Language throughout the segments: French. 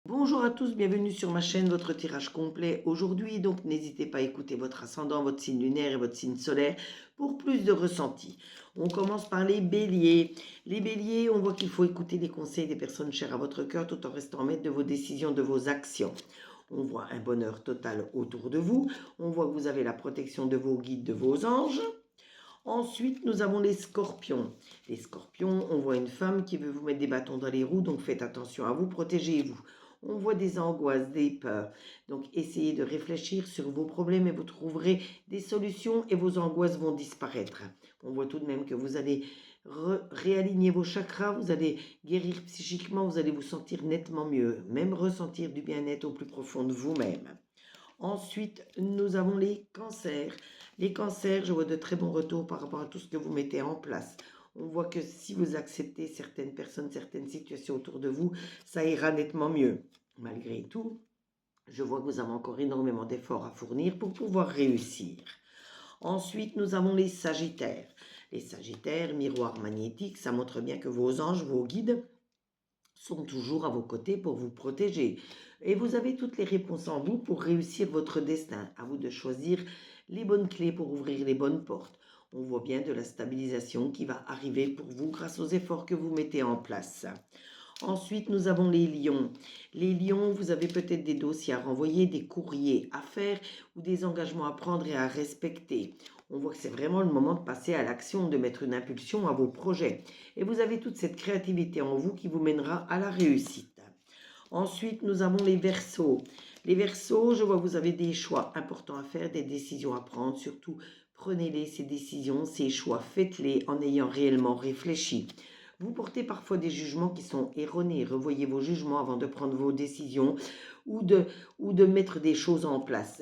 Bonjour à tous, bienvenue sur ma chaîne, votre tirage complet aujourd'hui. Donc n'hésitez pas à écouter votre ascendant, votre signe lunaire et votre signe solaire pour plus de ressenti. On commence par les béliers. Les béliers, on voit qu'il faut écouter les conseils des personnes chères à votre cœur tout en restant maître de vos décisions, de vos actions. On voit un bonheur total autour de vous. On voit que vous avez la protection de vos guides, de vos anges. Ensuite, nous avons les scorpions. Les scorpions, on voit une femme qui veut vous mettre des bâtons dans les roues, donc faites attention à vous, protégez-vous. On voit des angoisses, des peurs. Donc, essayez de réfléchir sur vos problèmes et vous trouverez des solutions et vos angoisses vont disparaître. On voit tout de même que vous allez réaligner vos chakras, vous allez guérir psychiquement, vous allez vous sentir nettement mieux, même ressentir du bien-être au plus profond de vous-même. Ensuite, nous avons les cancers. Les cancers, je vois de très bons retours par rapport à tout ce que vous mettez en place. On voit que si vous acceptez certaines personnes, certaines situations autour de vous, ça ira nettement mieux. Malgré tout, je vois que vous avez encore énormément d'efforts à fournir pour pouvoir réussir. Ensuite, nous avons les sagittaires. Les sagittaires, miroir magnétique, ça montre bien que vos anges, vos guides, sont toujours à vos côtés pour vous protéger. Et vous avez toutes les réponses en vous pour réussir votre destin. À vous de choisir les bonnes clés pour ouvrir les bonnes portes. On voit bien de la stabilisation qui va arriver pour vous grâce aux efforts que vous mettez en place. Ensuite, nous avons les lions. Les lions, vous avez peut-être des dossiers à renvoyer, des courriers à faire ou des engagements à prendre et à respecter. On voit que c'est vraiment le moment de passer à l'action, de mettre une impulsion à vos projets. Et vous avez toute cette créativité en vous qui vous mènera à la réussite. Ensuite, nous avons les Verseaux. Les Verseaux, je vois que vous avez des choix importants à faire, des décisions à prendre. Surtout, prenez-les, ces décisions, ces choix, faites-les en ayant réellement réfléchi. Vous portez parfois des jugements qui sont erronés. Revoyez vos jugements avant de prendre vos décisions ou de mettre des choses en place.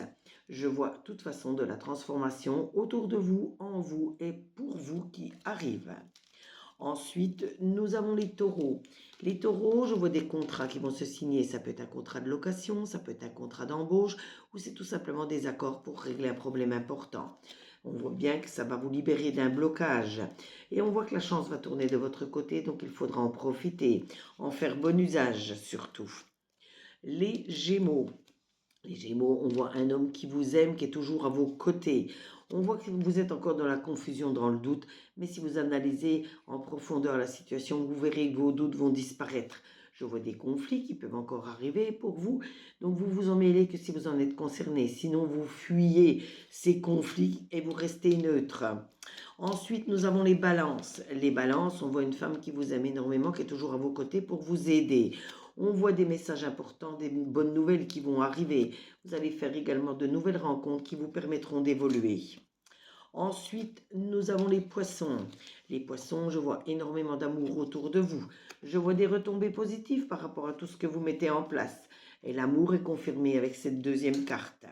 Je vois de toute façon de la transformation autour de vous, en vous et pour vous qui arrive. Ensuite, nous avons les taureaux. Les taureaux, je vois des contrats qui vont se signer. Ça peut être un contrat de location, ça peut être un contrat d'embauche ou c'est tout simplement des accords pour régler un problème important. On voit bien que ça va vous libérer d'un blocage. Et on voit que la chance va tourner de votre côté, donc il faudra en profiter, en faire bon usage surtout. Les Gémeaux. Les Gémeaux, on voit un homme qui vous aime, qui est toujours à vos côtés. On voit que vous êtes encore dans la confusion, dans le doute, mais si vous analysez en profondeur la situation, vous verrez que vos doutes vont disparaître. Je vois des conflits qui peuvent encore arriver pour vous, donc vous vous en mêlez que si vous en êtes concerné. Sinon, vous fuyez ces conflits et vous restez neutre. Ensuite, nous avons les balances. Les balances, on voit une femme qui vous aime énormément, qui est toujours à vos côtés pour vous aider. On voit des messages importants, des bonnes nouvelles qui vont arriver. Vous allez faire également de nouvelles rencontres qui vous permettront d'évoluer. Ensuite, nous avons les poissons. Les poissons, je vois énormément d'amour autour de vous. Je vois des retombées positives par rapport à tout ce que vous mettez en place. Et l'amour est confirmé avec cette deuxième carte.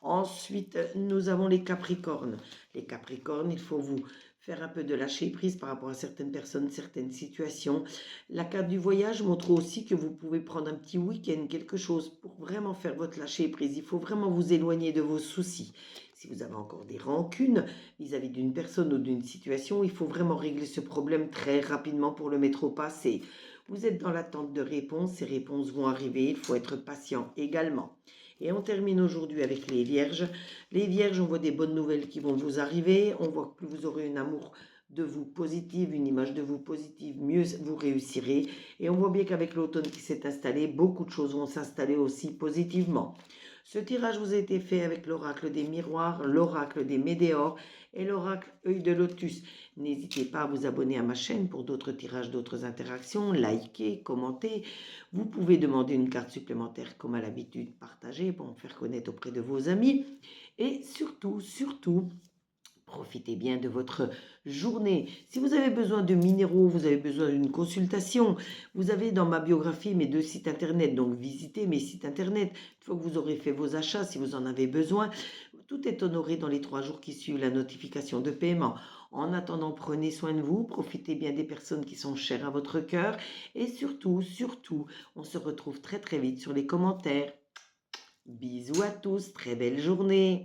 Ensuite, nous avons les Capricornes. Les Capricornes, il faut vous faire un peu de lâcher prise par rapport à certaines personnes, certaines situations. La carte du voyage montre aussi que vous pouvez prendre un petit week-end, quelque chose pour vraiment faire votre lâcher prise. Il faut vraiment vous éloigner de vos soucis. Si vous avez encore des rancunes vis-à-vis d'une personne ou d'une situation, il faut vraiment régler ce problème très rapidement pour le mettre au passé. Vous êtes dans l'attente de réponses, ces réponses vont arriver, il faut être patient également. Et on termine aujourd'hui avec les Vierges. Les Vierges, on voit des bonnes nouvelles qui vont vous arriver. On voit que plus vous aurez un amour de vous positive, une image de vous positive, mieux vous réussirez. Et on voit bien qu'avec l'automne qui s'est installé, beaucoup de choses vont s'installer aussi positivement. Ce tirage vous a été fait avec l'oracle des miroirs, l'oracle des météores et l'oracle œil de lotus. N'hésitez pas à vous abonner à ma chaîne pour d'autres tirages, d'autres interactions, liker, commenter. Vous pouvez demander une carte supplémentaire comme à l'habitude, partager pour me faire connaître auprès de vos amis. Et surtout, profitez bien de votre journée. Si vous avez besoin de minéraux, vous avez besoin d'une consultation, vous avez dans ma biographie mes 2 sites internet, donc visitez mes sites internet. Une fois que vous aurez fait vos achats, si vous en avez besoin, tout est honoré dans les 3 jours qui suivent la notification de paiement. En attendant, prenez soin de vous, profitez bien des personnes qui sont chères à votre cœur et surtout, on se retrouve très vite sur les commentaires. Bisous à tous, très belle journée.